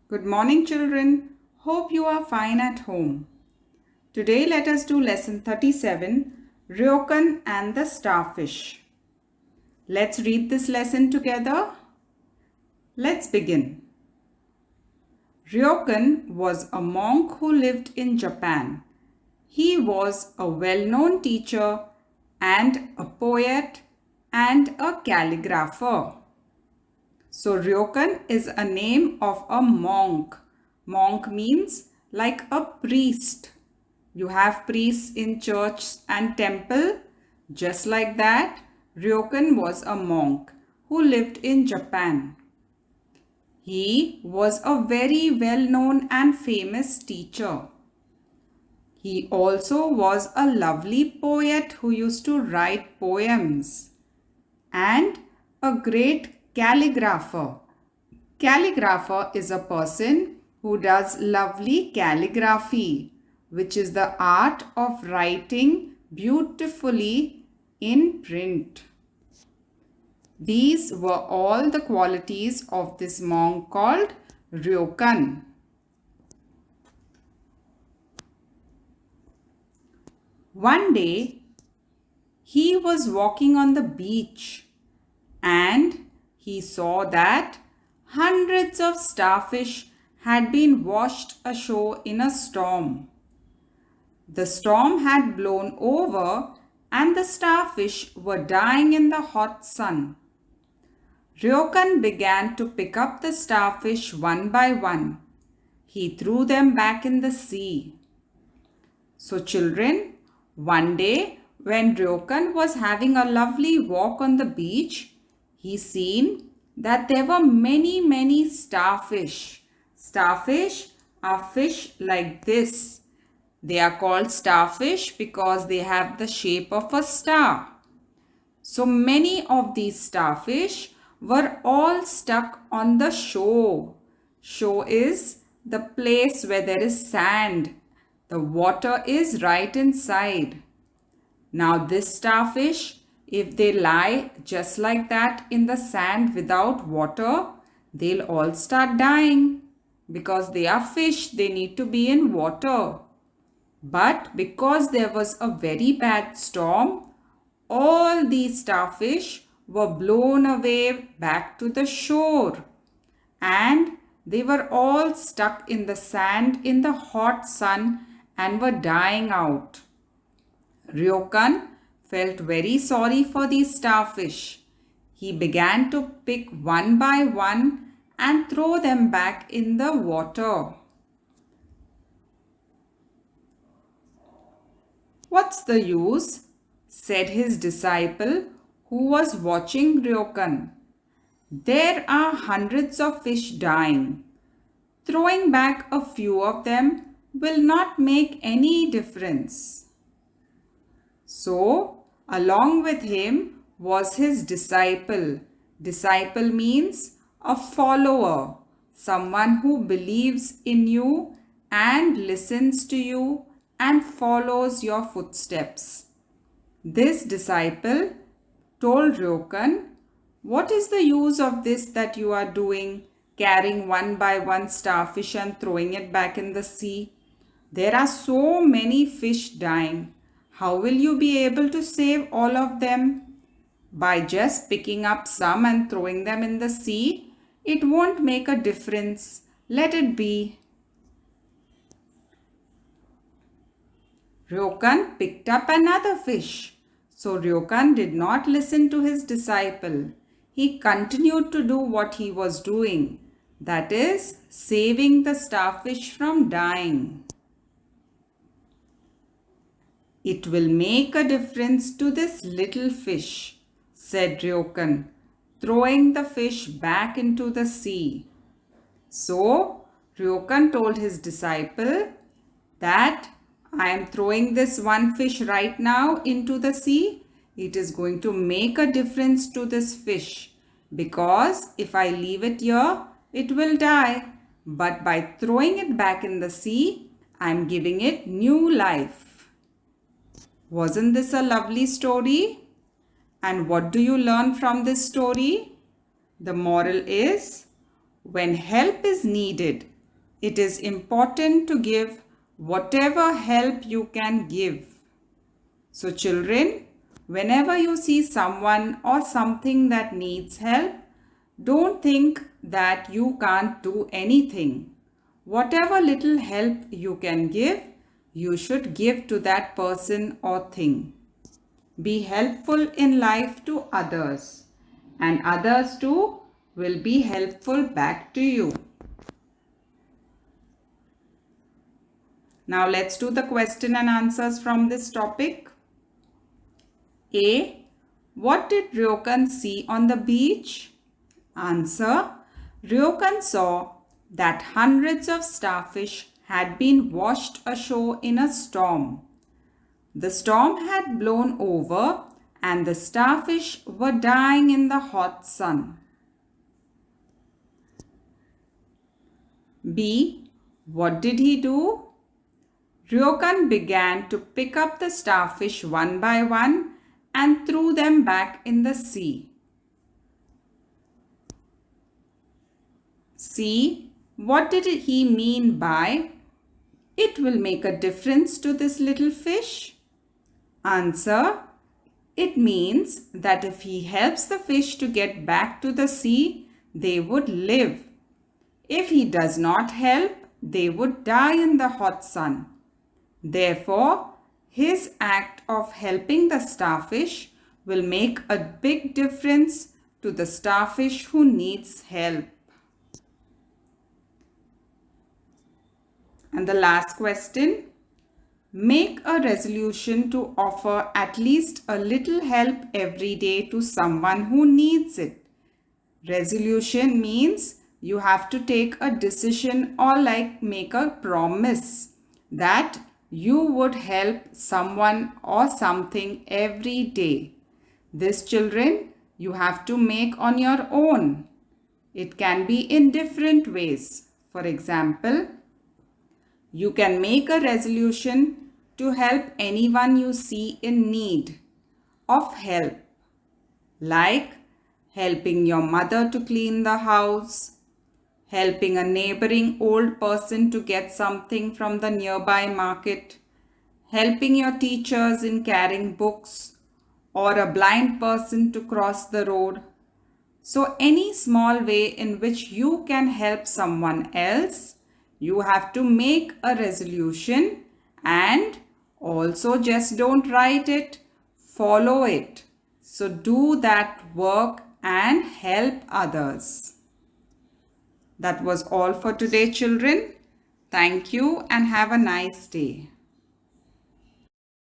Good morning, children. Hope you are fine at home. Today, let us do lesson 37 Ryokan and the Starfish. Let's read this lesson together. Let's begin. Ryokan was a monk who lived in Japan. He was a well known teacher and a poet and a calligrapher. So Ryokan is a name of a monk. Monk means like a priest. You have priests in church and temple. Just like that, Ryokan was a monk who lived in Japan. He was a very well-known and famous teacher. He also was a lovely poet who used to write poems and a great calligrapher. Calligrapher is a person who does lovely calligraphy, which is the art of writing beautifully in print. These were all the qualities of this monk called Ryokan. One day, he was walking on the beach and he saw that hundreds of starfish had been washed ashore in a storm. The storm had blown over and the starfish were dying in the hot sun. Ryokan began to pick up the starfish one by one. He threw them back in the sea. So children, one day when Ryokan was having a lovely walk on the beach, he seen that there were many starfish. Starfish are fish like this. They are called starfish because they have the shape of a star. So many of these starfish were all stuck on the shore. Shore is the place where there is sand. The water is right inside. Now this starfish, if they lie just like that in the sand without water, they'll all start dying because they are fish, they need to be in water. But because there was a very bad storm, all these starfish were blown away back to the shore and they were all stuck in the sand in the hot sun and were dying out. Ryokan felt very sorry for these starfish. He began to pick one by one and throw them back in the water. "What's the use?" said his disciple who was watching Ryokan. "There are hundreds of fish dying. Throwing back a few of them will not make any difference." So, along with him was his disciple. Disciple means a follower, someone who believes in you and listens to you and follows your footsteps. This disciple told Ryokan, "What is the use of this that you are doing, carrying one by one starfish and throwing it back in the sea? There are so many fish dying. How will you be able to save all of them? By just picking up some and throwing them in the sea, it won't make a difference. Let it be." Ryokan picked up another fish. So Ryokan did not listen to his disciple. He continued to do what he was doing, that is, saving the starfish from dying. "It will make a difference to this little fish," said Ryokan, throwing the fish back into the sea. So Ryokan told his disciple that I am throwing this one fish right now into the sea. It is going to make a difference to this fish because if I leave it here, it will die. But by throwing it back in the sea, I am giving it new life. Wasn't this a lovely story? And what do you learn from this story? The moral is, when help is needed, It is important to give whatever help you can give. So children, whenever you see someone or something that needs help, don't think that you can't do anything. Whatever little help you can give, you should give to that person or thing. Be helpful in life to others, and others too will be helpful back to you. Now let's do the question and answers from this topic. A. What did Ryokan see on the beach? Answer. Ryokan saw that hundreds of starfish had been washed ashore in a storm. The storm had blown over and the starfish were dying in the hot sun. B. What did he do? Ryokan began to pick up the starfish one by one and threw them back in the sea. C. What did he mean by "it will make a difference to this little fish"? Answer. It means that if he helps the fish to get back to the sea, they would live. If he does not help, they would die in the hot sun. Therefore, his act of helping the starfish will make a big difference to the starfish who needs help. And the last question. Make a resolution to offer at least a little help every day to someone who needs it. Resolution means you have to take a decision or make a promise that you would help someone or something every day. This, children, you have to make on your own. It can be in different ways. For example, you can make a resolution to help anyone you see in need of help, like helping your mother to clean the house, helping a neighboring old person to get something from the nearby market, helping your teachers in carrying books, or a blind person to cross the road. So any small way in which you can help someone else, you have to make a resolution, and also just don't write it, follow it. So do that work and help others. That was all for today, children. Thank you and have a nice day.